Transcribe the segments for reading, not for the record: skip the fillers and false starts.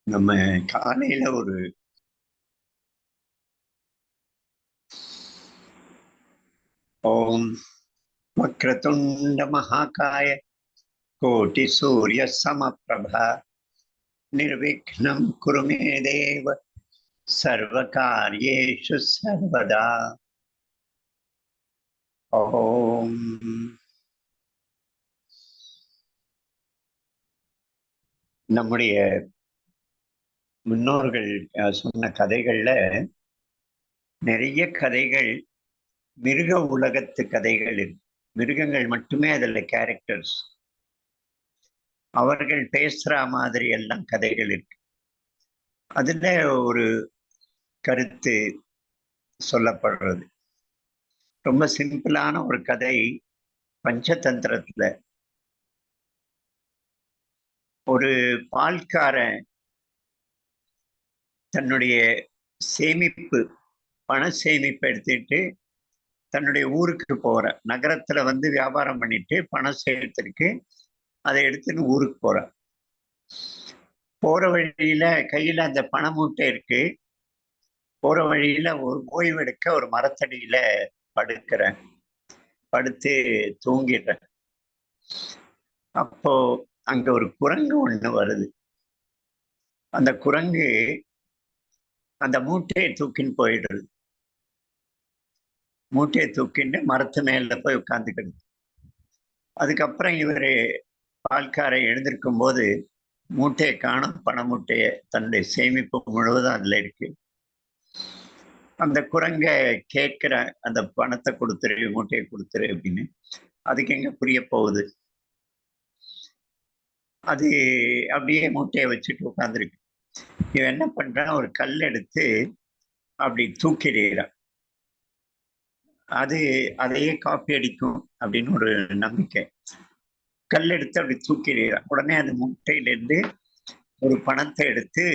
நம்ம காலையில ஒரு ஓம் வக்ரதுண்ட மகாகாய கோட்டி சூரிய சமபிரபா நிர்விக்னம் குருமே தேவ சர்வகாரியேஷு சர்வதா. ஓம். நம்முடைய முன்னோர்கள் சொன்ன கதைகள்ல நிறைய கதைகள் மிருக உலகத்து கதைகள் இருக்கு. மிருகங்கள் மட்டுமே அதுல கேரக்டர்ஸ். அவர்கள் பேசுற மாதிரி எல்லாம் கதைகள் இருக்கு. அதுல ஒரு கருத்து சொல்லப்படுறது ரொம்ப சிம்பிளான ஒரு கதை. பஞ்சதந்திரத்துல ஒரு பால்காரன் தன்னுடைய சேமிப்பு, பண சேமிப்பு எடுத்துட்டு தன்னுடைய ஊருக்கு போற, நகரத்துல வியாபாரம் பண்ணிட்டு பணம் சேர்த்துருக்கு, அதை எடுத்துன்னு ஊருக்கு போற. போற வழியில கையில அந்த பண மூட்டை இருக்கு. போற வழியில ஒரு ஓய்வெடுக்க ஒரு மரத்தடியில படுக்கிறேன், படுத்து தூங்கிடுறேன். அப்போ அங்க ஒரு குரங்கு ஒண்ணு வருது. அந்த குரங்கு அந்த மூட்டையை தூக்கின்னு போயிடுறது. மூட்டையை தூக்கிட்டு மரத்து மேல போய் உட்காந்துக்கிறது. அதுக்கப்புறம் இவரு பால்காரை எழுந்திருக்கும் போது மூட்டையை காணும், பண மூட்டையை, தன்னுடைய சேமிப்பு முழுவதும் அதுல இருக்கு. அந்த குரங்க கேட்கிற, அந்த பணத்தை கொடுத்துரு, மூட்டையை கொடுத்துரு அப்படின்னு. அதுக்கு எங்க புரிய போகுது? அது அப்படியே மூட்டையை வச்சுட்டு உட்காந்துருக்கு. இவன் என்ன பண்றான், ஒரு கல் எடுத்து அப்படி தூக்கிடுறான். அது அதையே காப்பி அடிக்கும் அப்படின்னு ஒரு நம்பிக்கை. கல் எடுத்து அப்படி தூக்கிடுறான். உடனே அந்த மூட்டையிலிருந்து ஒரு பணத்தை எடுத்து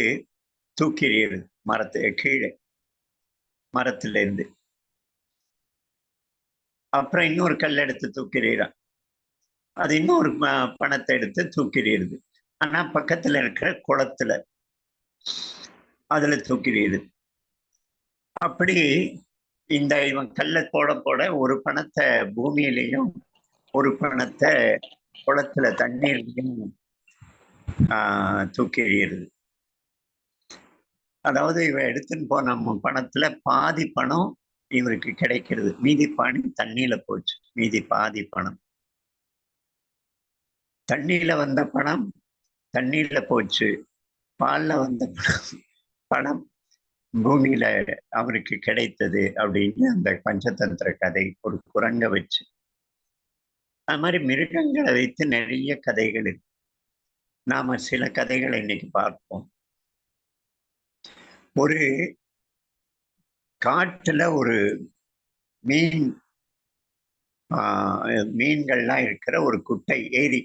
தூக்கிடுறது மரத்து கீழே, மரத்துல இருந்து. அப்புறம் இன்னொரு கல் எடுத்து தூக்கிடுறான். அது இன்னொரு பணத்தை எடுத்து தூக்கிடுறது. ஆனா பக்கத்துல இருக்கிற குளத்துல அதுல தூக்கிடுது. அப்படி இவன் கல்லை போட போட ஒரு பணத்தை பூமியிலையும் ஒரு பணத்தை குளத்துல தண்ணீர்லையும் தூக்கி எறியுது. அதாவது இவன் எடுத்துன்னு போன பணத்துல பாதி பணம் இவருக்கு கிடைக்கிறது, மீதி பணம் தண்ணியில போச்சு. மீதி பாதி பணம், தண்ணியில வந்த பணம் தண்ணீர்ல போச்சு. பால்ல வந்த பணம் பூமியில அவருக்கு கிடைத்தது அப்படின்னு அந்த பஞ்சதந்திர கதை ஒரு குரங்க வச்சு. அது மாதிரி மிருகங்களை வைத்து நிறைய கதைகள் இருக்கு. நாம சில கதைகளை இன்னைக்கு பார்ப்போம். ஒரு காட்டுல ஒரு மீன் மீன்கள்லாம் இருக்கிற ஒரு குட்டை, ஏரி.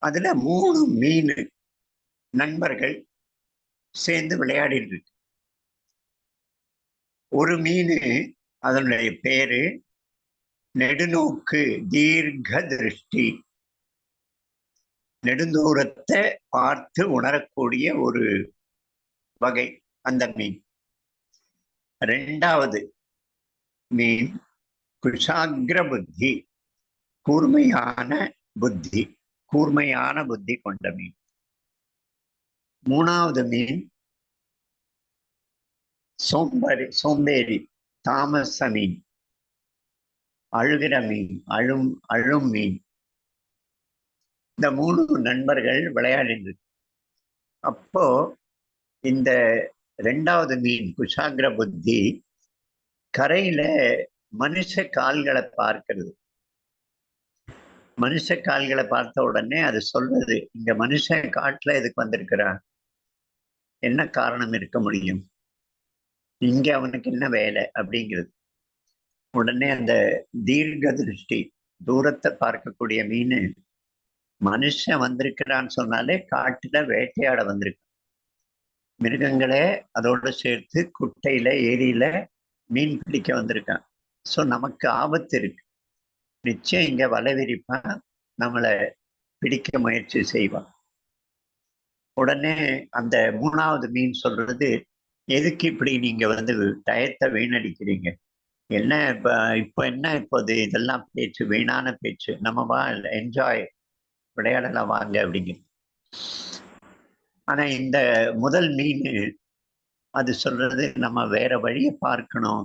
அதுல 3 மீன் நண்பர்கள் சேர்ந்து விளையாடிட்டு இருக்கு. ஒரு மீன், அதனுடைய பேரு நெடுநோக்கு, தீர்க்க திருஷ்டி, நெடுந்தூரத்தை பார்த்து உணரக்கூடிய ஒரு வகை அந்த மீன். 2வது மீன் குஷாகிர புத்தி, கூர்மையான புத்தி, கூர்மையான புத்தி கொண்ட மீன். 3வது மீன் சோம்பேறி, தாமச மீன், அழுகிற மீன், அழும் மீன். இந்த 3 நண்பர்கள் விளையாடிட்டு. அப்போ இந்த 2வது மீன் குஷாகிர புத்தி கரையில மனுஷ கால்களை பார்க்கிறது. மனுஷ கால்களை பார்த்த உடனே அது சொல்றது, இங்க மனுஷன் காட்டுல எதுக்கு வந்திருக்கிறான், என்ன காரணம் இருக்க முடியும், இங்க அவனுக்கு என்ன வேலை அப்படிங்கிறது. உடனே அந்த தீர்க்க திருஷ்டி, தூரத்தை பார்க்கக்கூடிய மீன், மனுஷன் வந்திருக்கிறான்னு சொன்னாலே காட்டுல வேட்டையாட வந்திருக்கு. மிருகங்களே அதோட சேர்த்து குட்டையில, ஏரியில மீன் பிடிக்க வந்திருக்கான். ஸோ நமக்கு ஆபத்து இருக்கு, நிச்சயம் இங்க வலை விரிப்பான், நம்மளை பிடிக்க முயற்சி செய்வான். உடனே அந்த மூணாவது மீன் சொல்றது, எதுக்கு இப்படி நீங்க டயத்தை வீணடிக்கிறீங்க? என்ன இப்ப இப்ப என்ன இப்போது இதெல்லாம் பேச்சு, வீணான பேச்சு. நம்ம வா என்ஜாய், விளையாடலாம் வாங்க அப்படிங்கிறது. ஆனா இந்த முதல் மீன் அது சொல்றது, நம்ம வேற வழியை பார்க்கணும்,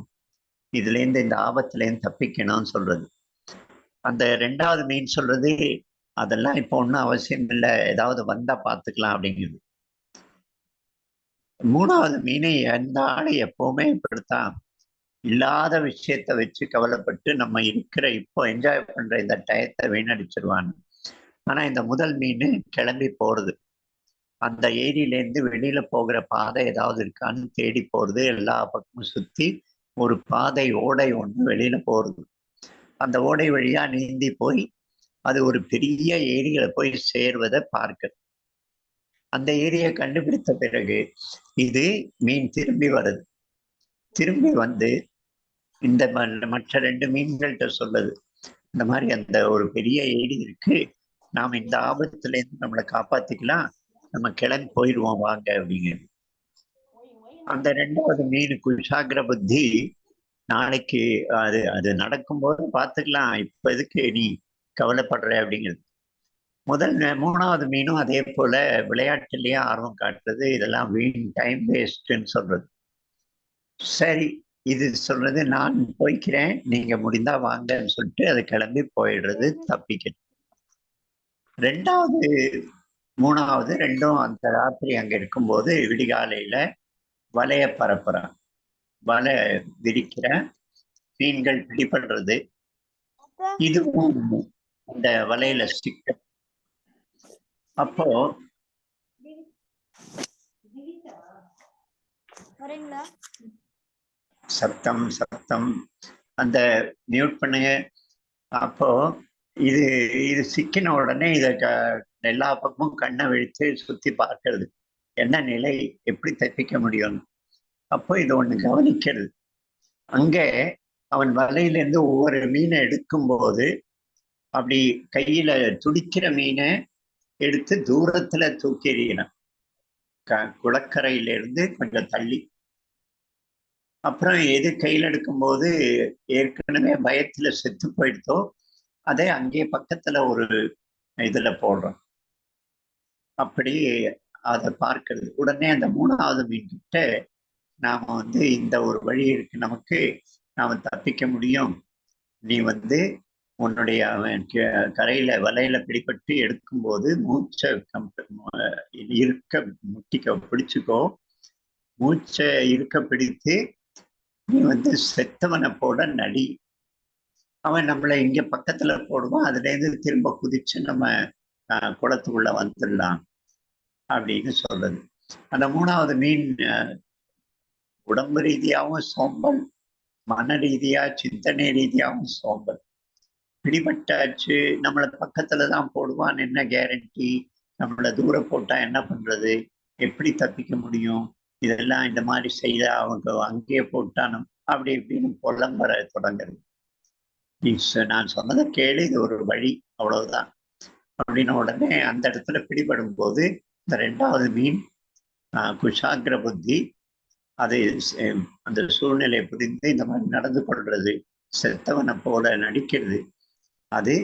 இதுல இருந்து இந்த ஆபத்துல இருந்து தப்பிக்கணும்னு சொல்றது. அந்த ரெண்டாவது மீன் சொல்றது, அதெல்லாம் இப்போ ஒன்றும் அவசியம் இல்லை, ஏதாவது வந்தா பார்த்துக்கலாம் அப்படிங்கிறது. மூணாவது மீனை எந்த ஆளை எப்பவுமே இப்படித்தான், இல்லாத விஷயத்த வச்சு கவலைப்பட்டு நம்ம இருக்கிற இப்போ என்ஜாய் பண்ற இந்த டயத்தை வீணடிச்சிருவான். ஆனா இந்த முதல் மீன் கிளம்பி போறது, அந்த ஏரியிலேருந்து வெளியில போகிற பாதை ஏதாவது இருக்கான்னு தேடி போறது, எல்லா பக்கமும் சுத்தி ஒரு பாதை ஓடை ஒன்று வெளியில போறது. அந்த ஓடை வழியா நீந்தி போய் அது ஒரு பெரிய ஏரியில போய் சேர்வதை பார்க்க. அந்த ஏரியை கண்டுபிடித்த பிறகு இது மீன் திரும்பி வருது. திரும்பி வந்து இந்த மற்ற ரெண்டு மீன்கள்கிட்ட சொல்லுது, இந்த மாதிரி அந்த ஒரு பெரிய ஏரி இருக்கு, நாம இந்த ஆபத்துல இருந்து நம்மளை காப்பாத்திக்கலாம், நம்ம கிளம்பி போயிடுவோம் வாங்க அப்படிங்கிறது. அந்த ரெண்டாவது மீன் குஷாகிர புத்தி, நாளைக்கு அது அது நடக்கும்போது பார்த்துக்கலாம், இப்ப எதுக்கு நீ கவலைப்படுற அப்படிங்கிறது. மூணாவது மீனும் அதே போல விளையாட்டுலயே ஆர்வம் காட்டுறது, இதெல்லாம் வீண், டைம் வேஸ்ட்ன்னு சொல்றது. சரி, இது சொல்றது, நான் போய்க்கிறேன், நீங்க முடிந்தா வாங்கன்னு சொல்லிட்டு அது கிளம்பி போயிடுறது, தப்பிக்கிறது. ரெண்டாவது மூணாவது ரெண்டும் அந்த ராத்திரி அங்க இருக்கும்போது விடிகாலையில வலைய பரப்புறான், வலை விரிக்கிற, மீன்கள் பிடிபடுறது, இதுவும் அந்த வலையில சிக்க. அப்போ சத்தம் சத்தம் அந்த மியூட் பண்ணுங்க. அப்போ இது இது சிக்கின உடனே எல்லா பக்கமும் கண்ணை விழித்து சுத்தி பார்க்கிறது, என்ன நிலை, எப்படி தப்பிக்க முடியும். அப்போ இது ஒண்ணு கவனிக்கிறது, அங்கே அவன் வலையிலேருந்து ஒவ்வொரு மீனை எடுக்கும்போது அப்படி கையில துடிக்கிற மீனை எடுத்து தூரத்துல தூக்கி எறியணும், குளக்கரையிலிருந்து கொஞ்சம் தள்ளி. அப்புறம் எது கையில் எடுக்கும்போது ஏற்கனவே பயத்துல செத்து போயிடுதோ அதை அங்கே பக்கத்துல ஒரு இதுல போடுறோம். அப்படி அதை பார்க்கிறது. உடனே அந்த மூணாவது மீன் கிட்ட நாம இந்த ஒரு வழி இருக்கு நமக்கு, நாம தப்பிக்க முடியும், நீ உன்னுடைய கரையில வலையில பிடிபட்டு எடுக்கும்போது மூச்சை இருக்க முட்டிக்க பிடிச்சுக்கோ, மூச்சை இருக்க பிடித்து நீ செத்தவனை போல நடி, அவன் நம்மளை இங்க பக்கத்துல போடுவான், அதுல இருந்து திரும்ப குதிச்சு நம்ம குளத்துக்குள்ள வந்துடலாம் அப்படின்னு சொல்றது. அந்த மூணாவது மீன் உடம்பு ரீதியாகவும் சோம்பல், மன ரீதியா சிந்தனை ரீதியாகவும் சோம்பல். பிடிபட்டாச்சு, நம்மளை பக்கத்துலதான் போடுவான், என்ன கேரண்டி, நம்மளை தூரம் போட்டா என்ன பண்றது, எப்படி தப்பிக்க முடியும், இதெல்லாம் இந்த மாதிரி செய்தா அவங்க அங்கேயே போட்டானும் அப்படி இப்படின்னு புலம்பர தொடங்குறது. நான் சொன்னதை கேளு, இது ஒரு வழி, அவ்வளவுதான் அப்படின்னு. உடனே அந்த இடத்துல பிடிபடும் போது இந்த ரெண்டாவது மீன் குஷாகிர புத்தி அது அந்த சூழ்நிலையை புரிந்து இந்த மாதிரி நடந்து கொள்றது, செத்தவனை போல நடிக்கிறது, அது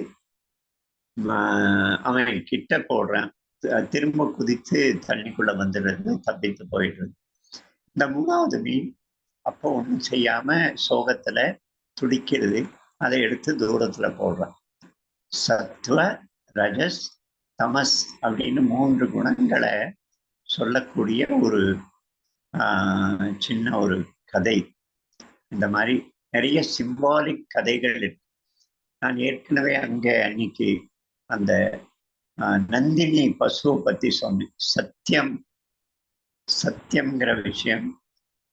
அவன் கிட்ட போடுறான், திரும்ப குதித்து தண்ணிக்குள்ள வந்துடுறது, தப்பித்து போயிடுறது. இந்த மூணாவது மீன் அப்போ ஒன்றும் செய்யாம சோகத்துல துடிக்கிறது, அதை எடுத்து தூரத்துல போடுறான். சத்வ, ரஜஸ், தமஸ் அப்படின்னு 3 குணங்களை சொல்லக்கூடிய ஒரு சின்ன ஒரு கதை. இந்த மாதிரி நிறைய சிம்பாலிக் கதைகள் இருக்கு. நான் ஏற்கனவே அங்க அன்னைக்கு அந்த நந்தினி பசுவை பத்தி சொன்னேன். சத்தியம், சத்தியம்ங்கிற விஷயம்,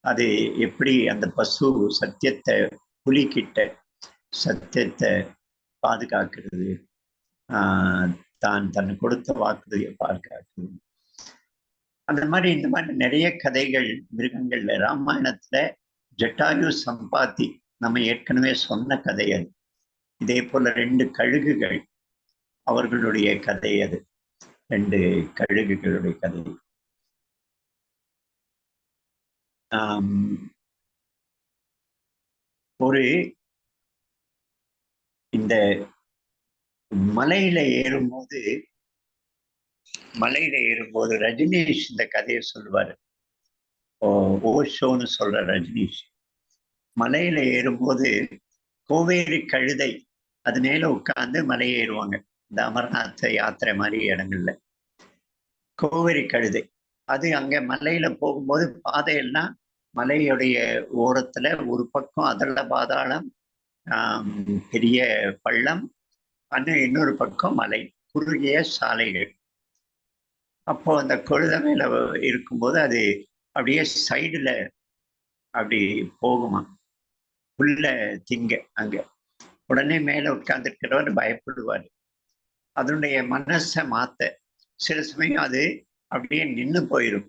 அது எப்படி அந்த பசு சத்தியத்தை, புலிகிட்ட சத்தியத்தை பாதுகாக்கிறது, தான் தன் கொடுத்த வாக்குறுதியை பாதுகாக்கிறது. அந்த மாதிரி இந்த மாதிரி நிறைய கதைகள் மிருகங்கள்ல. ராமாயணத்துல ஜட்டாயு சம்பாத்தி நம்ம ஏற்கனவே சொன்ன கதை அது. இதே போல 2 கழுகுகள், அவர்களுடைய கதை அது. 2 கழுகுகளுடைய கதை. ஒரு இந்த மலையில ஏறும்போது ரஜினிஷ் இந்த கதையை சொல்லுவாரு. ஓஷோன்னு சொல்ற ரஜினிஷ் மலையில ஏறும்போது கோவேரி கழுதை அது மேல உட்கார்ந்து மலை ஏறுவாங்க. இந்த அமர்நாத் யாத்திரை மாதிரி இடங்கள்ல கோவேரி கழுதை அது அங்க மலையில போகும்போது பாதையெல்லாம் மலையுடைய ஓரத்துல ஒரு பக்கம் அதள்ள பாதாளம், பெரிய பள்ளம், இன்னொரு பக்கம் மலை, குறுகிய சாலைகள். அப்போ அந்த கழுதை மேல இருக்கும்போது அது அப்படியே சைடுல அப்படி போகுமா புல்ல திங்க. அங்க உடனே மேல உட்கார்ந்துருக்கிறவர் பயப்படுவார். அதனுடைய மனசை மாத்த சில சமயம் அது அப்படியே நின்று போயிடும்,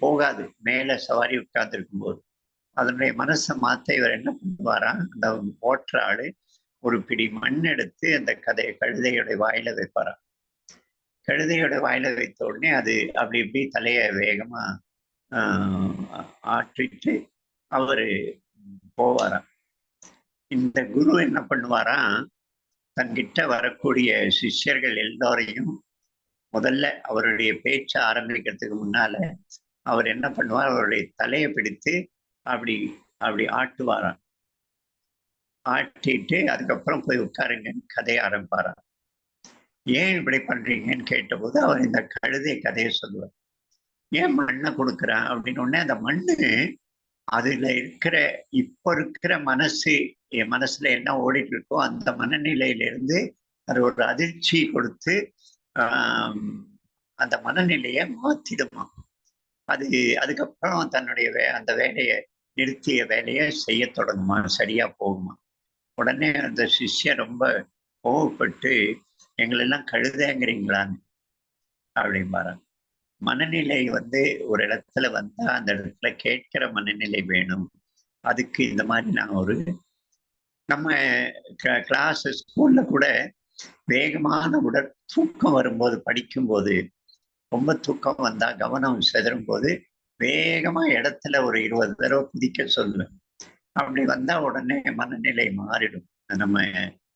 போகாது. மேல சவாரி உட்கார்ந்து இருக்கும்போது அதனுடைய மனசை மாத்த இவர் என்ன பண்ணுவாரா, அந்த ஓட்டுற ஆளு ஒரு பிடி மண் எடுத்து அந்த கழுதையோட வாயில வைப்பாராம். கழுதையோட வாயில வைத்த உடனே அது அப்படி இப்படி தலைய வேகமா ஆற்றிட்டு அவரு போவாராம். இந்த குரு என்ன பண்ணுவாராம், தன்கிட்ட வரக்கூடிய சிஷ்யர்கள் எல்லோரையும் முதல்ல அவருடைய பேச்சை ஆரம்பிக்கிறதுக்கு முன்னால அவர் என்ன பண்ணுவார், அவருடைய தலையை பிடித்து அப்படி அப்படி ஆட்டுவாராம். ஆட்டிட்டு அதுக்கப்புறம் போய் உட்காருங்கன்னு கதையை ஆரம்பிப்பாராம். ஏன் இப்படி பண்றீங்கன்னு கேட்டபோது அவர் இந்த கழுதை கதையை சொல்லுவார். ஏன் மண்ணை கொடுக்குறான் அப்படின்னு உடனே அந்த மண்ணு அதுல இருக்கிற இப்ப இருக்கிற என் மனசுல என்ன ஓடிட்டு இருக்கோ அந்த மனநிலையிலிருந்து அது ஒரு அதிர்ச்சி கொடுத்து அந்த மனநிலையை மாத்திடுமா. அதுக்கப்புறம் தன்னுடைய அந்த வேலையை நிறுத்திய வேலையை செய்ய தொடங்குமா, சரியா போகுமா. உடனே அந்த சிஷ்யன் ரொம்ப கோவப்பட்டு எங்களெல்லாம் கழுதைங்கிறீங்களான்னு அப்படிம்பாராங்க. மனநிலை ஒரு இடத்துல வந்தா அந்த இடத்துல கேட்கிற மனநிலை வேணும். அதுக்கு இந்த மாதிரி நான் நம்ம கிளாஸ் ஸ்கூல்ல கூட வேகமான தூக்கம் வரும்போது, படிக்கும்போது ரொம்ப தூக்கம் வந்தா கவனம் செதறும் போது வேகமா இடத்துல ஒரு 20 தடவை குதிக்க சொல்லுவேன். அப்படி வந்தா உடனே மனநிலை மாறிடும், நம்ம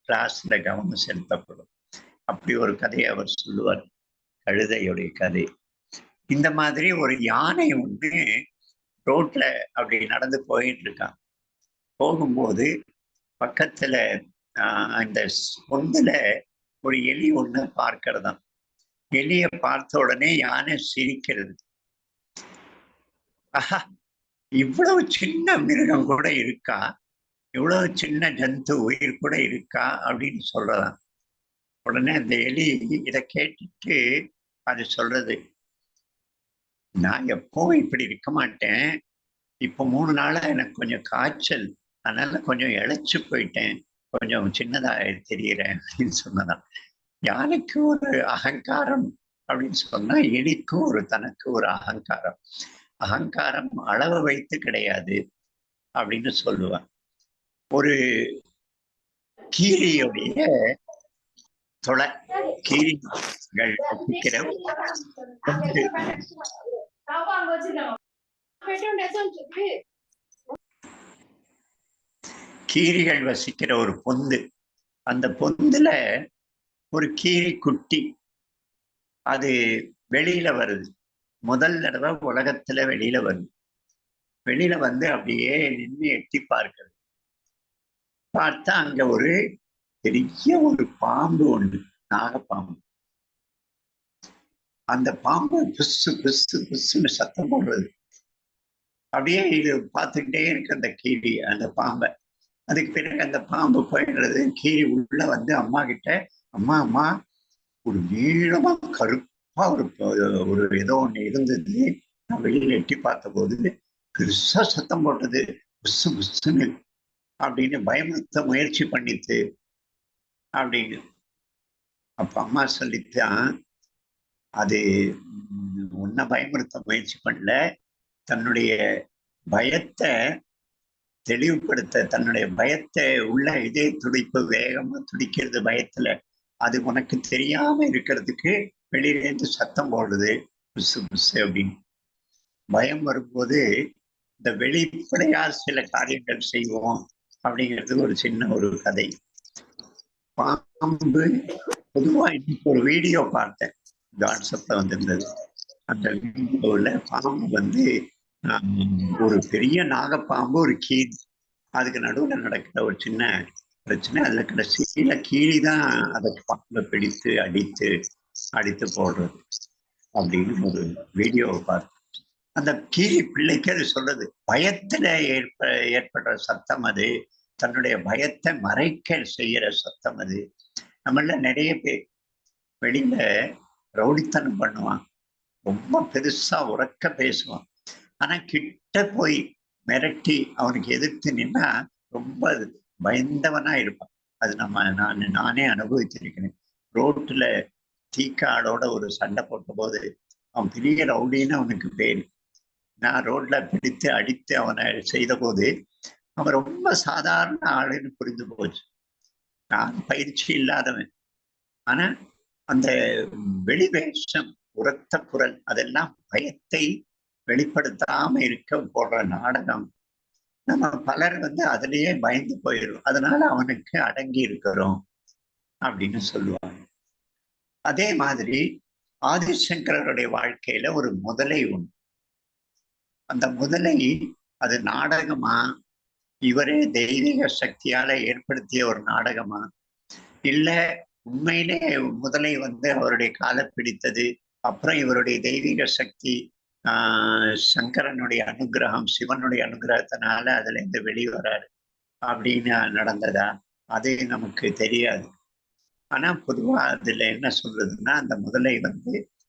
கிளாஸ்ல கவனம் செலுத்தப்படும். அப்படி ஒரு கதையை அவர் சொல்லுவார், கழுதையுடைய கதை. இந்த மாதிரி ஒரு யானை ரோட்ல அப்படி நடந்து போயிட்டு இருக்கான். போகும்போது பக்கத்துல அந்த பொந்துல ஒரு எலி ஒண்ணு பார்க்கிறதாம். எலிய பார்த்த உடனே யானை சிரிக்கிறது. ஆஹா, இவ்வளவு சின்ன மிருகம் கூட இருக்கா, இவ்வளவு சின்ன ஜந்து உயிர் கூட இருக்கா அப்படின்னு சொல்றதாம். உடனே அந்த எலி இதை கேட்டுட்டு அது சொல்றது, நான் எப்பவும் இப்படி இருக்க மாட்டேன், இப்போ 3 நாளா எனக்கு கொஞ்சம் காய்ச்சல், அதனால கொஞ்சம் இழைச்சு போயிட்டேன், கொஞ்சம் சின்னதா தெரியுறேன் அப்படின்னு சொன்னதான். யானைக்கு ஒரு அகங்காரம் அப்படின்னு சொன்னா எலிக்கும் தனக்கு ஒரு அகங்காரம். அகங்காரம் அளவு வைத்து கிடையாது அப்படின்னு சொல்லுவான். ஒரு கீரியுடைய தொலை, கீரிகள் வசிக்கிற கீரிகள் வசிக்கிற ஒரு பொந்து, அந்த பொந்துல ஒரு கீரி குட்டி அது வெளியில வருது. முதல் தடவை உலகத்துல வெளியில வருது. வெளியில வந்து அப்படியே நின்று எட்டி பார்க்கிறது. பார்த்தா அங்க ஒரு பெரிய ஒரு பாம்பு உண்டு, நாகப்பாம்பு. அந்த பாம்பு பிசு பிசு பிசுன்னு சத்தம் போடுறது. அப்படியே இது பார்த்துக்கிட்டே இருக்கு அந்த கீரி அந்த பாம்பை. அதுக்கு பிறகு அந்த பாம்பு போயிடுறது. கீரி உள்ள வந்து அம்மா கிட்ட, அம்மா அம்மா ஒரு நீளமா கருப்பா ஒரு ஏதோ ஒண்ணு இருந்தது, நான் வெளியில எட்டி பார்த்த போது பெருசா சத்தம் போட்டது, புசு புசுன்னு அப்படின்னு பயமுறுத்த முயற்சி பண்ணிட்டு அப்படின்னு. அப்ப அம்மா சொல்லித்தான், அது உன்னை பயமுறுத்த முயற்சி பண்ணல, தன்னுடைய பயத்தை தெளிவுபடுத்த, தன்னுடைய பயத்தை உள்ள இதே துடிப்பு வேகமா துடிக்கிறது பயத்துல, அது உனக்கு தெரியாம இருக்கிறதுக்கு வெளியிலேருந்து சத்தம் போடுது, புசு புசு அப்படின்னு. பயம் வரும்போது இந்த வெளிப்படையா சில காரியங்கள் செய்வோம் அப்படிங்கிறது ஒரு சின்ன ஒரு கதை. பாம்பு பொதுவா இன்னைக்கு ஒரு வீடியோ பார்த்தேன், வாட்ஸ்அப்ல வந்திருந்தது. அந்த வீடியோவில் பாம்பு வந்து ஒரு பெரிய நாகப்பாம்பு, ஒரு கீழ், அதுக்கு நடுவில் நடக்கிற ஒரு சின்ன பிரச்சனை. அதுல கடைசியில கீழி தான் அதை பாம்பை பிடித்து அடித்து அடித்து போடுறது அப்படின்னு ஒரு வீடியோவை பார்த்தேன். அந்த கீழி பிள்ளைக்கு அது சொல்றது, பயத்துல ஏற்படுற சத்தம் அது, தன்னுடைய பயத்தை மறைக்க செய்யற சத்தம் அது. நம்மள நிறைய பேர் வெளியில ரவுடித்தனம் பண்ணுவான், ரொம்ப பெருசா உறக்க பேசுவான். ஆனா கிட்ட போய் மிரட்டி அவனுக்கு எதிர்த்து நின்னா ரொம்ப பயந்தவனா இருப்பான். அது நானே அனுபவிச்சிருக்கிறேன். ரோட்ல தீக்காடோட ஒரு சண்டை போட்ட போது அவன் பெரிய ரவுடின்னு அவனுக்கு பேரு. நான் ரோட்ல பிடித்து அடித்து அவனை செய்த போது அவன் ரொம்ப சாதாரண ஆளுன்னு புரிந்து போச்சு. நான் பயிற்சி இல்லாதவன். ஆனா அந்த வெளிவேஷம், உரத்த குரல், அதெல்லாம் பயத்தை வெளிப்படுத்தாம இருக்க போடுற நாடகம். நம்ம பலர் அதுலயே பயந்து போயிடும். அதனால அவனுக்கு அடங்கி இருக்கிறோம் அப்படின்னு சொல்லுவாங்க. அதே மாதிரி ஆதிசங்கரருடைய வாழ்க்கையில ஒரு முதலை உண்டு. அந்த முதலை அது நாடகமா, இவரே தெய்வீக சக்தியால ஏற்படுத்திய ஒரு நாடகமா, இல்ல உண்மையிலே முதலை அவருடைய காலை பிடித்தது, அப்புறம் இவருடைய தெய்வீக சக்தி, சங்கரனுடைய அனுகிரகம், சிவனுடைய அனுகிரகத்தினால அதுல இருந்து வெளிவராரு அப்படின்னு நடந்ததா, அது நமக்கு தெரியாது. ஆனா பொதுவா அதுல என்ன சொல்றதுன்னா, அந்த முதலை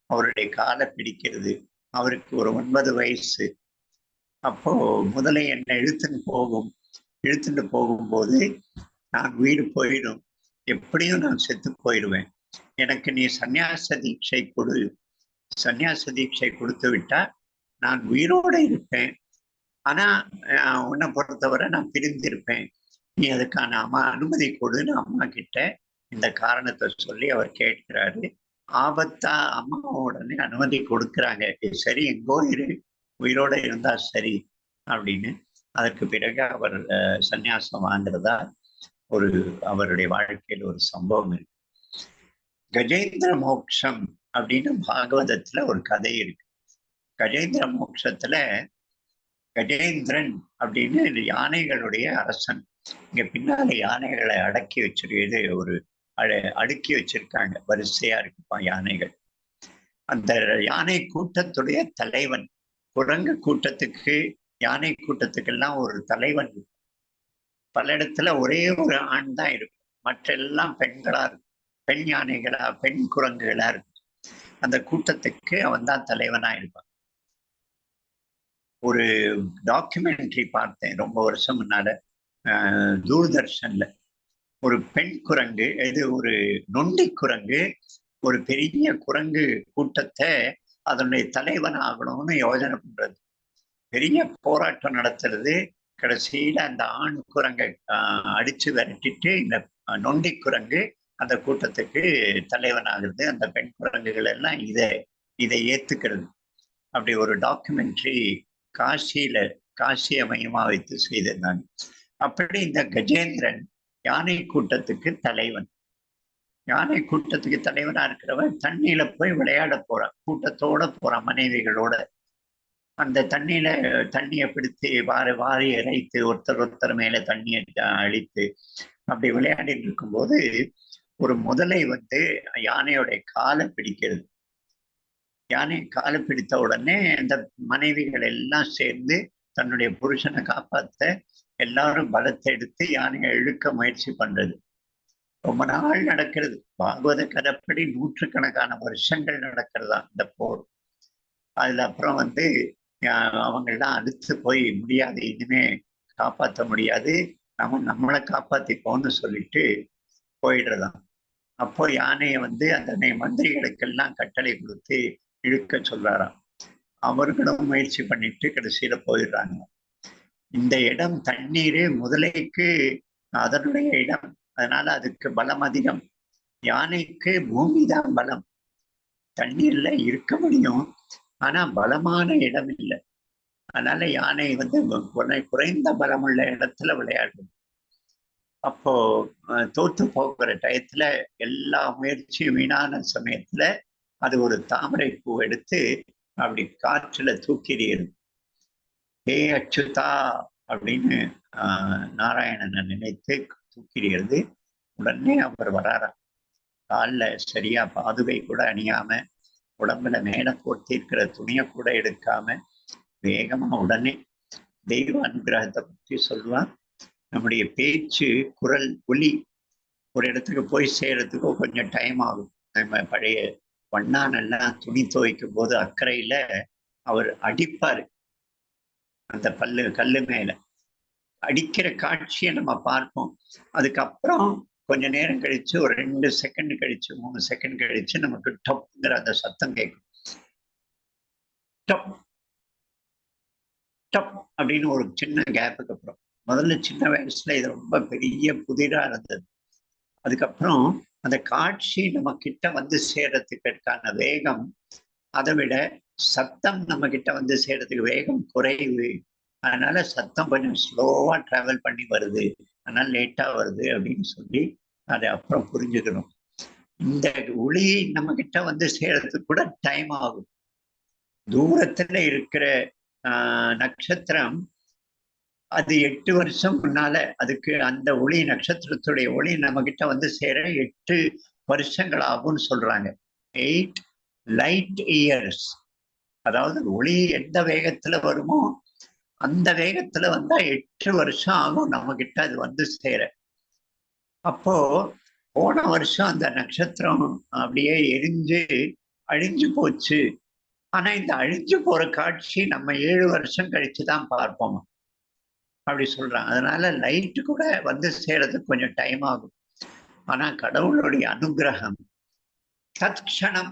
அவருடைய காலை பிடிக்கிறது. அவருக்கு ஒரு 9 வயசு. அப்போ முதலை என்னை இழுத்துட்டு போகும்போது நான் உயிர் போயிடும், எப்படியும் நான் செத்து போயிடுவேன், எனக்கு நீ சந்நியாச தீட்சை கொடு, சந்நியாச தீட்சை கொடுத்து விட்டா நான் உயிரோட இருப்பேன், ஆனா உன்னை பொறுத்தவரை நான் பிரிந்திருப்பேன், நீ அதுக்கான அனுமதி கொடுன்னு அம்மா கிட்ட இந்த காரணத்தை சொல்லி அவர் கேட்கிறாரு. ஆபத்தா அம்மா உடனே அனுமதி கொடுக்குறாங்க. சரி, எங்கோ இரு, உயிரோட இருந்தா சரி அப்படின்னு. அதற்கு பிறகு அவர் சந்நியாசம் வாங்குறதா ஒரு அவருடைய வாழ்க்கையில் ஒரு சம்பவம் இருக்கு. கஜேந்திர மோட்சம் அப்படின்னு பாகவதத்துல ஒரு கதை இருக்கு. கஜேந்திர மோட்சத்துல கஜேந்திரன் அப்படின்னு யானைகளுடைய அரசன். இங்க பின்னால யானைகளை அடக்கி வச்சிருக்கிறது, ஒரு அடுக்கி வச்சிருக்காங்க, வரிசையா இருக்குப்பா யானைகள். அந்த யானை கூட்டத்துடைய தலைவன், குரங்கு கூட்டத்துக்கு யானை கூட்டத்துக்கெல்லாம் ஒரு தலைவன். பல இடத்துல ஒரே ஒரு ஆண் தான் இருக்கும், மற்றெல்லாம் பெண்களா இருக்கும், பெண் யானைகளா, பெண் குரங்குகளா இருக்கும். அந்த கூட்டத்துக்கு அவன் தான் தலைவனா இருப்பான். ஒரு டாக்குமெண்ட்ரி பார்த்தேன் ரொம்ப வருஷம் முன்னால, தூர்தர்ஷன்ல. ஒரு பெண் குரங்கு, இது ஒரு நொண்டி குரங்கு, ஒரு பெரிய குரங்கு கூட்டத்தை அதனுடைய தலைவன் ஆகணும்னு யோஜனை பண்றது, பெரிய போராட்டம் நடத்துறது. கடைசியில அந்த ஆண் குரங்கை அடிச்சு விரட்டிட்டு இந்த நொண்டி குரங்கு அந்த கூட்டத்துக்கு தலைவன் ஆகுறது. அந்த பெண் குரங்குகள் எல்லாம் இதை ஏத்துக்கிறது. அப்படி ஒரு டாக்குமெண்ட்ரி காசியை மையமா வைத்து செய்திருந்தாங்க. அப்படி இந்த கஜேந்திரன் யானை கூட்டத்துக்கு தலைவன். யானை கூட்டத்துக்கு தலைவனா இருக்கிறவன் தண்ணியில போய் விளையாட போறான், கூட்டத்தோட போறான் மனைவிகளோட. அந்த தண்ணியை பிடித்து வாரி இறைத்து ஒருத்தர் மேல தண்ணியை அழித்து அப்படி விளையாடிட்டு இருக்கும்போது ஒரு முதலை யானையோடைய காலை பிடிக்கிறது. யானை காலை பிடித்த உடனே அந்த மனைவிகள் எல்லாம் சேர்ந்து தன்னுடைய புருஷனை காப்பாற்ற எல்லாரும் பலத்தை எடுத்து யானையை இழுக்க முயற்சி பண்றது. ரொம்ப நாள் நடக்கிறது. பாகவத கதைப்படி நூற்றுக்கணக்கான வருஷங்கள் நடக்கிறதா இந்த போர். அதுல அப்புறம் அவங்கெல்லாம் அழுத்து போய் முடியாது, இனிமே காப்பாற்ற முடியாது, நம்மளை காப்பாத்திப்போம்னு சொல்லிட்டு போயிடுறதாம். அப்போ யானையை அந்த மந்திரிகளுக்கெல்லாம் கட்டளை கொடுத்து இழுக்க சொல்றாராம். அவர்களும் முயற்சி பண்ணிட்டு கடைசியில போயிடுறாங்க. இந்த இடம் தண்ணீர் முதலைக்கு அதனுடைய இடம், அதனால அதுக்கு பலம் அதிகம். யானைக்கு பூமி தான் பலம். தண்ணீர்ல இருக்க முடியும், ஆனா பலமான இடம் இல்லை. அதனால யானை குறைந்த பலமுள்ள இடத்துல விளையாடும். அப்போ தோத்து போகிற டயத்துல எல்லா முயற்சியும் வீணான சமயத்துல அது ஒரு தாமரை பூ எடுத்து அப்படி காற்றுல தூக்கிறியது. ஹே அச்சுதா அப்படின்னு நாராயணனை நினைத்து தூக்கிறியது. உடனே அவர் வராராம். காலில் சரியா பாதுகை கூட அணியாம, உடம்புல மேல போட்டிருக்கிற துணியை கூட எடுக்காம வேகமா உடனே தெய்வ அனுகிரகத்தை பற்றி சொல்லுவான். நம்முடைய பேச்சு, குரல், ஒலி ஒரு இடத்துக்கு போய் சேர்றதுக்கு கொஞ்சம் டைம் ஆகும். நம்ம பழைய வண்ணானெல்லாம் துணி துவைக்கும் போது அக்கறையில அவர் அடிப்பாரு, அந்த கல்லு மேல அடிக்கிற காட்சியை நம்ம பார்ப்போம். அதுக்கப்புறம் கொஞ்ச நேரம் கழிச்சு, ஒரு 2 செகண்ட் கழிச்சு, 3 செகண்ட் கழிச்சு நமக்கு டப்ங்கிற அந்த சத்தம் கேட்கும். டப் டப் அப்படின்னு ஒரு சின்ன கேப்புக்கு அப்புறம். முதல்ல சின்ன வயசுல இது ரொம்ப பெரிய புதிரா இருந்தது. அதுக்கப்புறம் அந்த காட்சி நம்ம கிட்ட வந்து சேர்றதுக்கான வேகம், அதை விட சத்தம் நம்ம கிட்ட வந்து சேர்றதுக்கு வேகம் குறைவு. அதனால சத்தம் கொஞ்சம் ஸ்லோவா டிராவல் பண்ணி வருது, அதனால லேட்டா வருது அப்படின்னு சொல்லி அதை அப்புறம் புரிஞ்சுக்கணும். இந்த ஒளி நம்ம கிட்ட வந்து சேர்றதுக்கு கூட டைம் ஆகும். தூரத்துல இருக்கிற நட்சத்திரம், அது 8 வருஷம் முன்னால அதுக்கு அந்த ஒளி, நட்சத்திரத்துடைய ஒளி நம்ம கிட்ட வந்து சேர 8 வருஷங்கள் ஆகும்னு சொல்றாங்க. 8 லைட் இயர்ஸ். அதாவது ஒளி எந்த வேகத்துல வருமோ அந்த வேகத்துல வந்தா 8 வருஷம் ஆகும் நம்ம கிட்ட அது வந்து சேர. அப்போ போன வருஷம் அந்த நட்சத்திரம் அப்படியே எரிஞ்சு அழிஞ்சு போச்சு. ஆனா இந்த அழிஞ்சு போற காட்சி நம்ம 7 வருஷம் கழிச்சுதான் பார்ப்போம் அப்படி சொல்றாங்க. அதனால லைட்டு கூட வந்து சேர்றதுக்கு கொஞ்சம் டைம் ஆகும். ஆனா கடவுளுடைய அனுகிரகம் தற்சணம்,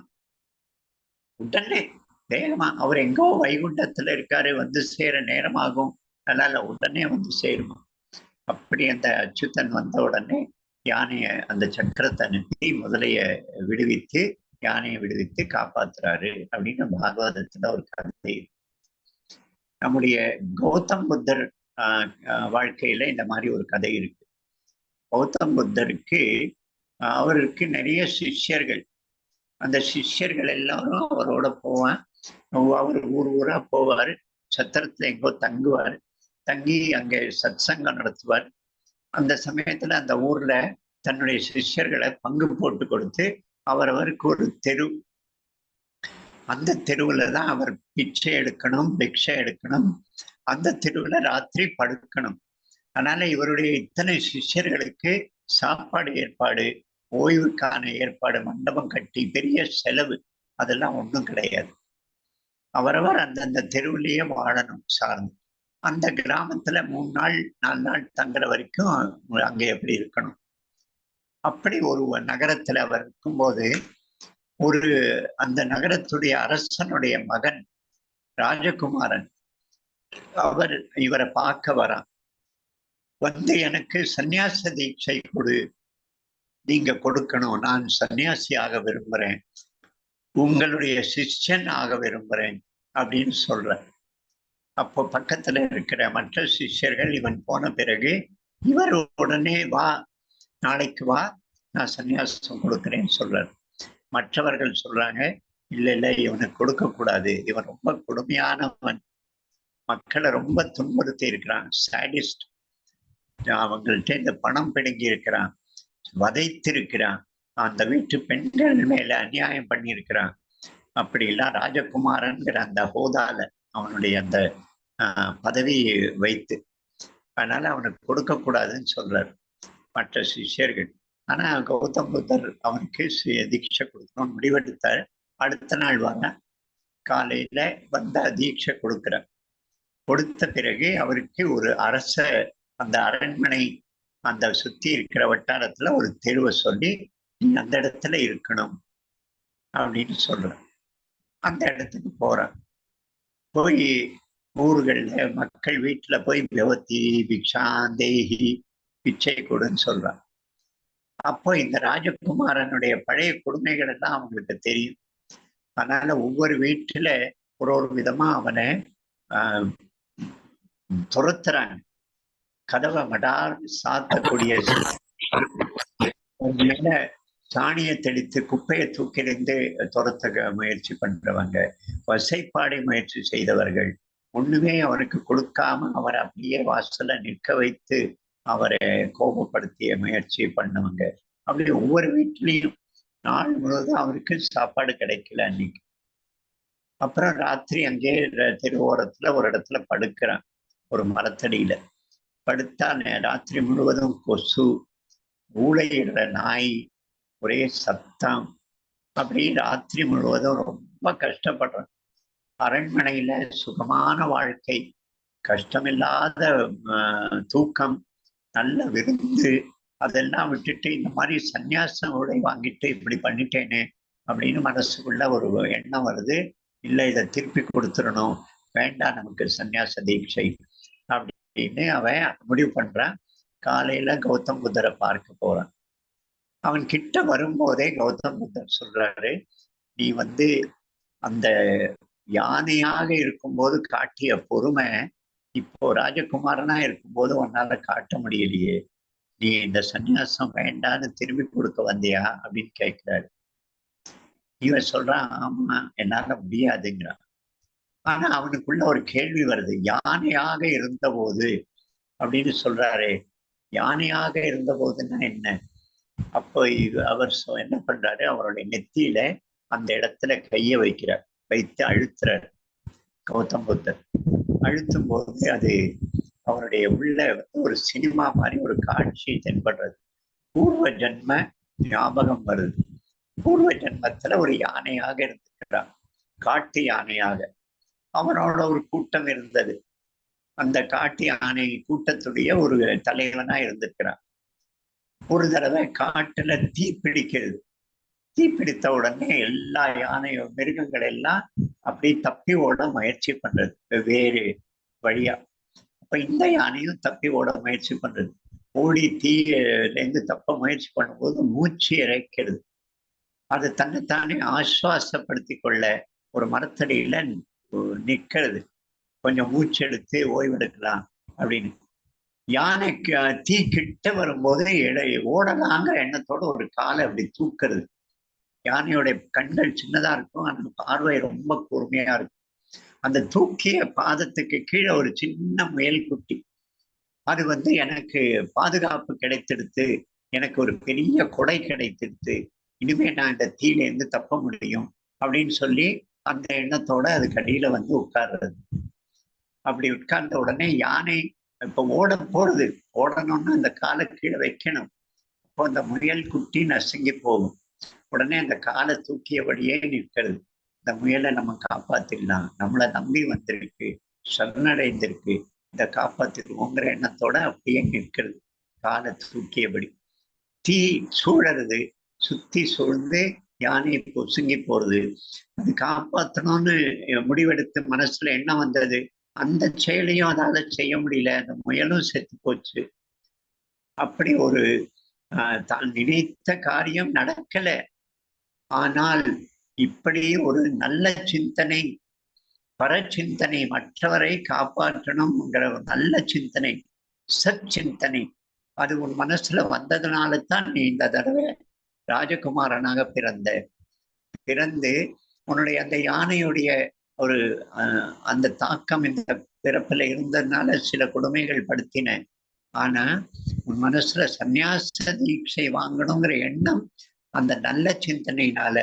உடனே வேகமா, அவர் எங்கோ வைகுண்டத்துல இருக்காரு, வந்து சேர நேரமாகும், அதனால உடனே வந்து சேருமா. அப்படி அந்த அச்சுத்தன் வந்த உடனே யானைய அந்த சக்கரத்தை அனுப்பி முதலைய விடுவித்து, யானையை விடுவித்து காப்பாத்துறாரு அப்படின்னு பாகவதத்துல ஒரு கதை. நம்முடைய கௌதம் புத்தர் வாழ்க்கையில இந்த மாதிரி ஒரு கதை இருக்கு. கௌதம் புத்தருக்கு அவருக்கு நிறைய சிஷ்யர்கள். அந்த சிஷ்யர்கள் எல்லாரும் அவரோட போவான். அவர் ஊர் ஊரா போவார், சத்திரத்துல எங்கோ தங்குவார், தங்கி அங்கே சத்சங்கம் நடத்துவார். அந்த சமயத்துல அந்த ஊர்ல தன்னுடைய சிஷ்யர்களை பங்கு போட்டு கொடுத்து அவரவருக்கு ஒரு தெரு, அந்த தெருவுல தான் அவர் பிச்சை எடுக்கணும், பிக்ஷை எடுக்கணும், அந்த தெருவுல ராத்திரி படுக்கணும். அதனால இவருடைய இத்தனை சிஷ்யர்களுக்கு சாப்பாடு ஏற்பாடு, ஓய்வுக்கான ஏற்பாடு, மண்டபம் கட்டி பெரிய செலவு அதெல்லாம் ஒன்றும் கிடையாது. அவரவர் அந்தந்த தெருவிலேயே வாழணும் சார்ந்து. அந்த கிராமத்துல 3 நாள் 4 நாள் தங்குற வரைக்கும் அங்க எப்படி இருக்கணும். அப்படி ஒரு நகரத்துல அவர் இருக்கும்போது ஒரு அந்த நகரத்துடைய அரசனுடைய மகன் ராஜகுமாரன் அவர் இவரை பார்க்க வரான். வந்து எனக்கு சந்நியாச தீட்சை கொடு, நீங்க கொடுக்கணும், நான் சன்னியாசி ஆக விரும்புறேன், உங்களுடைய சிஷ்யன் ஆக விரும்புறேன் அப்படின்னு சொல்ற. அப்போ பக்கத்துல இருக்கிற மற்ற சிஷ்யர்கள் இவன் போன பிறகு இவர் உடனே வா, நாளைக்கு வா, நான் சன்னியாசம் கொடுக்குறேன்னு சொல்றாரு. மற்றவர்கள் சொல்றாங்க, இல்ல இல்ல இவனுக்கு கொடுக்க கூடாது, இவன் ரொம்ப கொடுமையானவன், மக்களை ரொம்ப துன்புறுத்தி இருக்கிறான், சாடிஸ்ட், அவங்கள்ட்ட இந்த பணம் பிடுங்கி இருக்கிறான், வதைத்திருக்கிறான், அந்த வீட்டு பெண்கள் மேல அநியாயம் பண்ணியிருக்கிறான். அப்படி இல்ல ராஜகுமாரன்கிற அந்த ஹோதால அவனுடைய அந்த பதவி வைத்து, அதனால அவனுக்கு கொடுக்க கூடாதுன்னு சொல்றாரு மற்ற சிஷ்யர்கள். ஆனா கௌதம் புத்தர் அவனுக்கு தீட்சை கொடுக்கணும்னு முடிவெடுத்தார். அடுத்த நாள் வர காலையில வந்த தீட்சை கொடுக்கிறார். கொடுத்த பிறகு அவருக்கு ஒரு அரச, அந்த அரண்மனை அந்த சுத்தி இருக்கிற வட்டாரத்துல ஒரு தெருவை சொல்லி, நீ அந்த இடத்துல இருக்கணும் அப்படின்னு சொல்ற. அந்த இடத்துக்கு போறான். போய் ஊர்கள்ல மக்கள் வீட்டுல போய் பவதி பிக்ஷாந்தேகி, பிச்சை கொடுன்னு சொல்றான். அப்போ இந்த ராஜகுமாரனுடைய பழைய கொடுமைகள் எல்லாம் அவங்களுக்கு தெரியும். அதனால ஒவ்வொரு வீட்டுல ஒரு ஒரு விதமா அவனை ஆஹ் துரத்துறாங்க. கதவை மடார் சாத்தக்கூடிய மேல சாணியை தெளித்து குப்பையை தூக்கிலிருந்து துரத்த முயற்சி பண்றவங்க, வசைப்பாடை முயற்சி செய்தவர்கள், ஒண்ணுமே அவருக்கு கொடுக்காம அவரை அப்படியே வாசல்ல நிற்க வைத்து அவரை கோபப்படுத்திய முயற்சி பண்ணவங்க. அப்படி ஒவ்வொரு வீட்லயும் நாள் முழுவதும் அவருக்கு சாப்பாடு கிடைக்கல அன்னைக்கு. அப்புறம் ராத்திரி அங்கே தெருவோரத்துல ஒரு இடத்துல படுக்கிறான், ஒரு மரத்தடியில. படுத்தா ராத்திரி முழுவதும் கொசு, ஊளையிடுற நாய், ஒரே சத்தம். அப்படி ராத்திரி முழுவதும் ரொம்ப கஷ்டப்படுறான். அரண்மனையில சுகமான வாழ்க்கை, கஷ்டமில்லாத தூக்கம், நல்ல விருந்து, அதெல்லாம் விட்டுட்டு இந்த மாதிரி சந்நியாசம் உடை வாங்கிட்டு இப்படி பண்ணிட்டேனே அப்படின்னு மனசுக்குள்ள ஒரு எண்ணம் வருது. இல்லை, இதை திருப்பி கொடுத்துடணும், வேண்டாம் நமக்கு சந்நியாச தீட்சை அப்படின்னு அவன் முடிவு பண்றான். காலையில கௌதம் புத்தரை பார்க்க போறான். அவன் கிட்ட வரும்போதே கௌதம் புத்தர் சொல்றாரு, நீ அந்த யானையாக இருக்கும்போது காட்டிய பொறுமை இப்போ ராஜகுமாரனா இருக்கும்போது உன்னால காட்ட முடியலையே, நீ இந்த சந்நியாசம் வேண்டான்னு திரும்பி கொடுக்க வந்தியா அப்படின்னு கேட்கிறாரு. இவன் சொல்றான், ஆமா என்னால முடியாதுங்கிறான். ஆனா அவனுக்குள்ள ஒரு கேள்வி வருது, யானையாக இருந்தபோது அப்படின்னு சொல்றாரு, யானையாக இருந்த போதுன்னா என்ன? அப்போ அவர் என்ன பண்றாரு, அவருடைய நெத்தியில அந்த இடத்துல கைய வைக்கிறார், வைத்து அழுத்துறார் கௌதம் புத்தர். அழுத்தும் போது அது அவருடைய உள்ள ஒரு சினிமா மாதிரி ஒரு காட்சி தென்படுறது. பூர்வ ஜென்ம ஞாபகம் வருது. பூர்வ ஜென்மத்துல ஒரு யானையாக இருந்திருக்கிறான், காட்டு யானையாக. அவனோட ஒரு கூட்டம் இருந்தது. அந்த காட்டு யானை கூட்டத்துடைய ஒரு தலைவனா இருந்திருக்கிறான். ஒரு தடவை காட்டுல தீ பிடிக்கிறது. தீ பிடித்த உடனே எல்லா மிருகங்கள் எல்லாம் அப்படி தப்பி ஓட முயற்சி பண்றது வெவ்வேறு வழியா. அப்ப இந்த யானையும் தப்பி ஓட முயற்சி பண்றது. ஓடி தீயிலேருந்து தப்ப முயற்சி பண்ணும்போது மூச்சு இறைக்கிறது. அது தன்னைத்தானே ஆசுவாசப்படுத்தி கொள்ள ஒரு மரத்தடியில நிக்கிறது, கொஞ்சம் மூச்சு எடுத்து ஓய்வெடுக்கலாம் அப்படின்னு. யானைக்கு தீ கிட்ட வரும்போது ஓடலாங்கிற எண்ணத்தோட ஒரு காலை அப்படி தூக்குறது. யானையோட கண்கள் சின்னதா இருக்கும், அந்த பார்வை ரொம்ப கூர்மையா இருக்கும். அந்த தூக்கிய பாதத்துக்கு கீழே ஒரு சின்ன முயல் குட்டி, அது எனக்கு பாதுகாப்பு கிடைத்தெடுத்து, எனக்கு ஒரு பெரிய கொடை கிடைத்தெடுத்து, இனிமே நான் இந்த தீயிலேருந்து தப்ப முடியும் அப்படின்னு சொல்லி அந்த எண்ணத்தோட அதுக்கு அடியில உட்கார்றது. அப்படி உட்கார்ந்த உடனே யானை இப்ப ஓட போறது, ஓடணும்னா அந்த காலை கீழே வைக்கணும். அப்போ அந்த முயல் குட்டி நசுங்கி போகும். உடனே அந்த காலை தூக்கியபடியே நிற்கிறது. இந்த முயலை நம்ம காப்பாத்திடலாம், நம்மளை நம்பி வந்திருக்கு, சரணடைந்திருக்கு, இதை காப்பாத்திடுவோங்கிற எண்ணத்தோட அப்படியே நிற்கிறது, காலை தூக்கியபடி. தீ சூழறது, சுத்தி சூழ்ந்து யானையை பொசுங்கி போறது. அது காப்பாற்றணும்னு முடிவெடுத்து மனசுல என்ன வந்தது, அந்த செயலையும் அதால செய்ய முடியல, அந்த முயலும் செத்து போச்சு. அப்படி ஒரு தான் நினைத்த காரியம் நடக்கல. ஆனால் இப்படி ஒரு நல்ல சிந்தனை, பரச்சிந்தனை, மற்றவரை காப்பாற்றணும்ங்கிற ஒரு நல்ல சிந்தனை, சச்சிந்தனை, அது உன் மனசுல வந்ததுனால தான் நீ இந்த தடவை ராஜகுமாரனாக பிறந்து உன்னுடைய அந்த யானையுடைய ஒரு அந்த தாக்கம் இந்த பிறப்புல இருந்ததுனால சில கொடுமைகள் படுத்தின. ஆனா உன் மனசுல சந்நியாச தீட்சை வாங்கணுங்கிற எண்ணம் அந்த நல்ல சிந்தனையினால,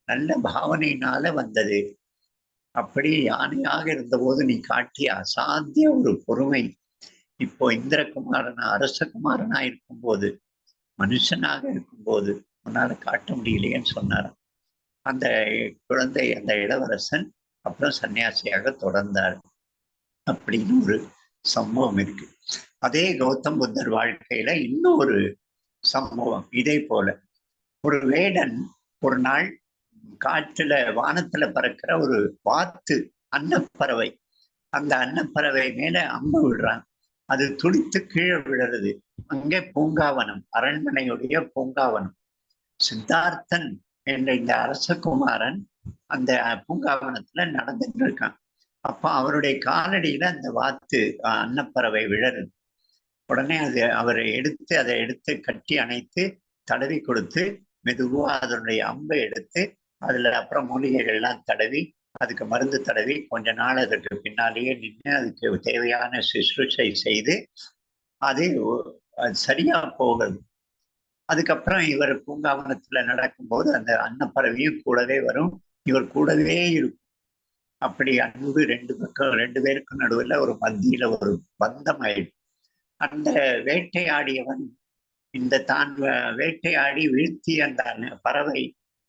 நல்ல பாவனையினால வந்தது. அப்படி யானையாக இருந்தபோது நீ காட்டிய அசாத்திய ஒரு பொறுமை, இப்போ இந்திரகுமாரனா அரசகுமாரனா இருக்கும்போது, மனுஷனாக இருக்கும்போது உன்னால காட்ட முடியலையேன்னு சொன்னாராம். அந்த குழந்தை, அந்த இளவரசன் அப்புறம் சன்னியாசியாக தொடர்ந்தார் அப்படின்னு ஒரு சம்பவம் இருக்கு. அதே கௌதம் புத்தர் வாழ்க்கையில இன்னும் ஒரு சம்பவம் இதே போல. ஒரு வேடன் ஒரு நாள் காற்றுல வானத்துல பறக்கிற ஒரு வாத்து அன்னப்பறவை, அந்த அன்னப்பறவை மேல அம்பு விடுறான். அது துடித்து கீழே விழுறது. அங்கே பூங்காவனம், அரண்மனையுடைய பூங்காவனம். சித்தார்த்தன் என்ற இந்த அரசகுமாரன் அந்த பூங்காவனத்துல நடந்துட்டு இருக்கான். அப்ப அவருடைய காலடியில அந்த வாத்து அன்னப்பறவை விழருது. உடனே அதை எடுத்து கட்டி அணைத்து தடவி கொடுத்து மெதுவா அதனுடைய அம்பை எடுத்து அதுல அப்புறம் மூலிகைகள் எல்லாம் தடவி அதுக்கு மருந்து தடவி கொஞ்ச நாள் அதற்கு பின்னாலேயே நின்று அதுக்கு தேவையான சுசுரூஷை செய்து அது சரியா போகுது. அதுக்கப்புறம் இவர் பூங்காவனத்துல நடக்கும்போது அந்த அன்னப்பறவையும் கூடவே வரும், இவர் கூடவே இருக்கும். அப்படி அன்பு ரெண்டு பேருக்கும் நடுவில் ஒரு மத்தியில ஒரு பந்தம் ஆயிடும். அந்த வேட்டையாடியவன் தான் வேட்டையாடி வீழ்த்திய அந்த பறவை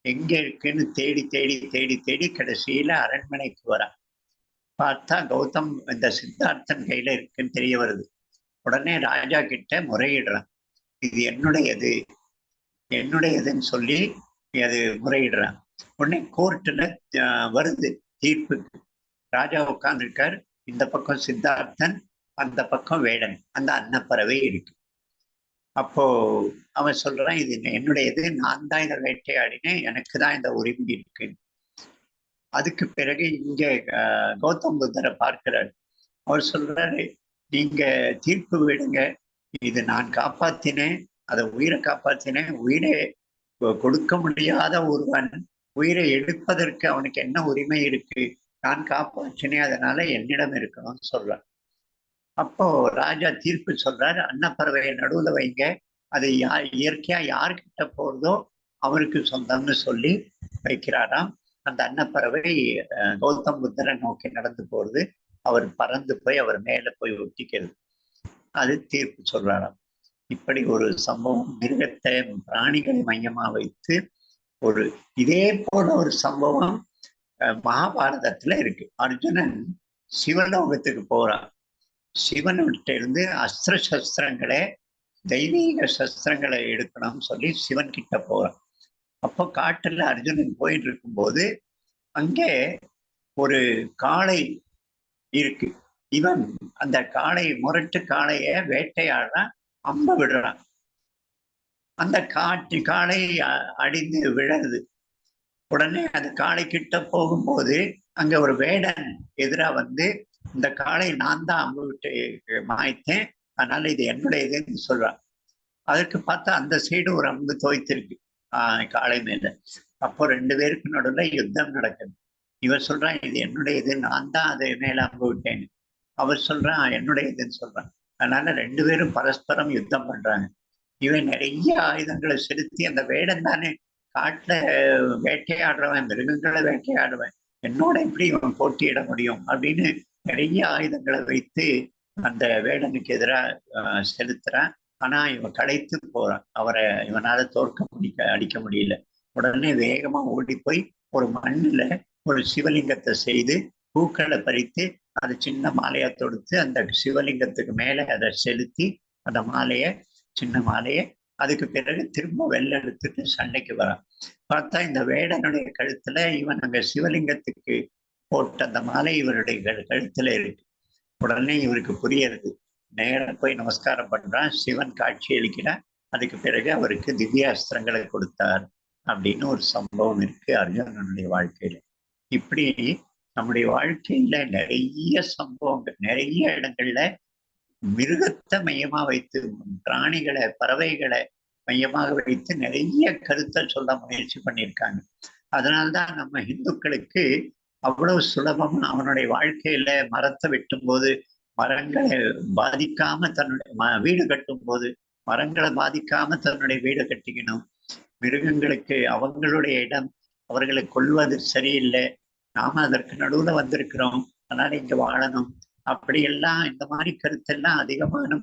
எங்க இருக்குன்னு தேடி தேடி தேடி தேடி கடைசியில அரண்மனைக்கு வரான். பார்த்தா கௌதம் இந்த சித்தார்த்தன் கையில இருக்குன்னு தெரிய வருது. உடனே ராஜா கிட்ட முறையிடுறான், இது என்னுடையதுன்னு சொல்லி அது முறையிடுறான். உடனே கோர்ட்டுல வருது தீர்ப்புக்கு. ராஜா உட்கார்ந்துருக்கார், இந்த பக்கம் சித்தார்த்தன், அந்த பக்கம் வேடன், அந்த அன்னப்பறவை இருக்கு. அப்போ அவன் சொல்றான், இது என்னுடையது, நான் தான் இதை வேட்டையாடினேன், எனக்கு தான் இந்த உரிமை இருக்கு. அதுக்கு பிறகு இங்க கௌதம் புத்தரை பார்க்கிறார். அவர் சொல்றாரு, நீங்க தீர்ப்பு விடுங்க, இது நான் காப்பாத்தினேன், அதை உயிரை காப்பாத்தினேன், உயிரை கொடுக்க முடியாத ஒருவன் உயிரை எடுப்பதற்கு அவனுக்கு என்ன உரிமை இருக்கு? நான் காப்பாற்றினேன், அதனால என்னிடம் இருக்கணும்னு சொல்றான். அப்போ ராஜா தீர்ப்பு சொல்றாரு, அன்னப்பறவையை நடுவுல வைங்க, அது இயற்கையா யார்கிட்ட போறதோ அவருக்கு சொந்தம்னு சொல்லி வைக்கிறாராம். அந்த அன்னப்பறவை கௌதம் புத்தரை நோக்கி நடந்து போறது, அவர் பறந்து போய் அவர் மேல போய் ஒட்டிக்கிறது. அது தீர்ப்பு சொல்றாராம். இப்படி ஒரு சம்பவம் மிருகத்தை பிராணிகளை மையமா வைத்து ஒரு இதே போல ஒரு சம்பவம் மகாபாரதத்துல இருக்கு. அர்ஜுனன் சிவலோகத்துக்கு போறான். சிவன்கிட்ட இருந்து அஸ்திர சஸ்திரங்களை, தெய்வீக சஸ்திரங்களை எடுக்கணும்னு சொல்லி சிவன் கிட்ட போறான். அப்போ காட்டுல அர்ஜுனன் போயிட்டு இருக்கும்போது அங்கே ஒரு காளை இருக்கு. இவன் அந்த முரட்டு காளைய வேட்டையாடுறான், அம்ப விடுறான். அந்த காளை அடிந்து விழருது. உடனே அந்த காளை கிட்ட போகும்போது அங்க ஒரு வேடன் எதிராக வந்து, இந்த காளை நான் தான் அம்பு விட்டு மாய்த்தேன், அதனால இது என்னுடையதுன்னு சொல்றான். அதற்கு பார்த்தா அந்த சைடு ஒரு அம்பு தோய்த்திருக்கு காளை மேல. அப்போ ரெண்டு பேருக்கு நடுவில் யுத்தம் நடக்குது. இவர் சொல்றான், இது என்னுடையது, நான் தான் அதை மேல அம்பு விட்டேன்னு. அவர் சொல்றான், என்னுடையதுன்னு சொல்றான். அதனால ரெண்டு பேரும் பரஸ்பரம் யுத்தம் பண்றாங்க. இவன் நிறைய ஆயுதங்களை செலுத்தி, அந்த வேடன் தானே காட்டுல வேட்டையாடுறவன், மிருகங்களை வேட்டையாடுவன், என்னோட எப்படி இவன் போட்டியிட முடியும் அப்படின்னு நிறைய ஆயுதங்களை வைத்து அந்த வேடனுக்கு எதிராக செலுத்துறான். ஆனா இவன் களைத்து போறான், இவனால அடிக்க முடியல. உடனே வேகமா ஓடி போய் ஒரு மண்ணுல ஒரு சிவலிங்கத்தை செய்து பூக்களை பறித்து அதை சின்ன மாலையா தொடுத்து அந்த சிவலிங்கத்துக்கு மேல அதை செலுத்தி அந்த சின்ன மாலையை அதுக்கு பிறகு திரும்ப வெள்ள எடுத்துட்டு சண்டைக்கு வரான். பார்த்தா இந்த வேடனுடைய கழுத்துல இவன் அங்க சிவலிங்கத்துக்கு போட்ட அந்த மாலை இவருடைய கழுத்துல இருக்கு. உடனே இவருக்கு புரியறது, நேரம் போய் நமஸ்காரம் பண்றான். சிவன் காட்சி அளிக்கிறார். அதுக்கு பிறகு அவருக்கு திவ்யாஸ்திரங்களை கொடுத்தார் அப்படின்னு ஒரு சம்பவம் இருக்கு அர்ஜுனனுடைய வாழ்க்கையில. இப்படி நம்முடைய வாழ்க்கையில நிறைய சம்பவங்கள், நிறைய இடங்கள்ல மிருகத்தை மையமா வைத்து, பிராணிகளை, பறவைகளை மையமாக வைத்து நிறைய கருத்தை சொல்ல முயற்சி பண்ணியிருக்காங்க. அதனால்தான் நம்ம இந்துக்களுக்கு அவ்வளவு சுலபமா அவனுடைய வாழ்க்கையில மரத்தை வெட்டும் போது மரங்களை பாதிக்காம தன்னுடைய வீடு கட்டும் போது மரங்களை பாதிக்காம தன்னுடைய வீடு கட்டிக்கணும். மிருகங்களுக்கு அவங்களுடைய இடம், அவர்களை கொல்வது சரியில்லை, நாம அதற்கு நடுவுல வந்திருக்கிறோம், அதனால இங்க வாழணும், அப்படியெல்லாம் இந்த மாதிரி கருத்தெல்லாம் அதிகமான